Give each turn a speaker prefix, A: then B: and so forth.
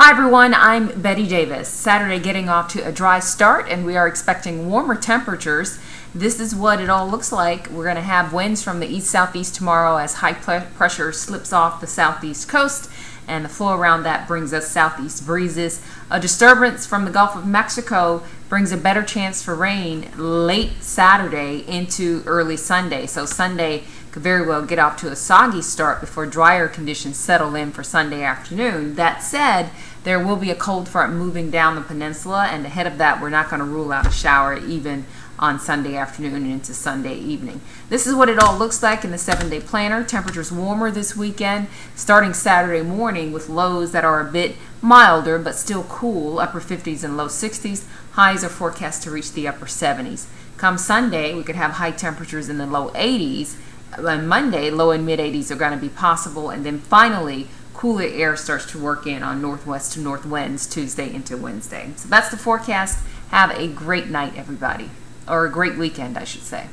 A: Hi everyone, I'm Betty Davis. Saturday getting off to a dry start and we are expecting warmer temperatures. This is what it all looks like. We're going to have winds from the east-southeast tomorrow as high pressure slips off the southeast coast and the flow around that brings us southeast breezes. A disturbance from the Gulf of Mexico brings a better chance for rain late Saturday into early Sunday. So Sunday could very well get off to a soggy start before drier conditions settle in for Sunday afternoon. That said, there will be a cold front moving down the peninsula, and ahead of that, we're not going to rule out a shower even on Sunday afternoon and into Sunday evening. This is what it all looks like in the 7-day planner. Temperatures warmer this weekend, starting Saturday morning with lows that are a bit milder but still cool, upper 50s and low 60s. Highs are forecast to reach the upper 70s. Come Sunday, we could have high temperatures in the low 80s. On Monday, low and mid 80s are going to be possible, and then finally, cooler air starts to work in on northwest to north winds Tuesday into Wednesday. So that's the forecast. Have a great night, everybody. Or a great weekend, I should say.